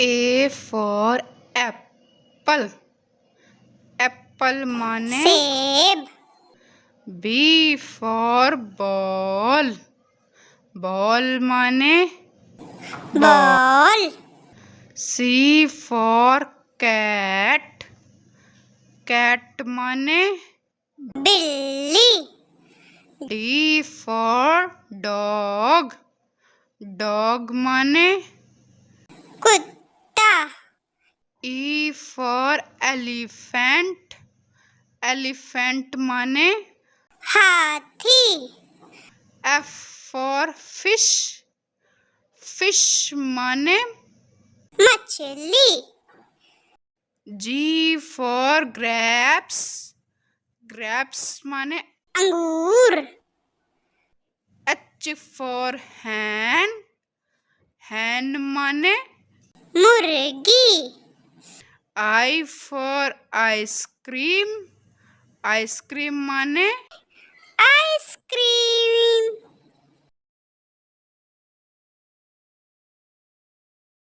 A for apple. Apple माने सेब. B for ball. Ball माने ball. C for cat. Cat माने बिल्ली. D for dog. Dog माने कुत्ता. E for elephant. Elephant माने हाथी. F for fish. Fish माने मछली. G for grapes. Grapes माने अंगूर. H for hen. Hen माने मुर्गी. I for ice cream. Ice cream माने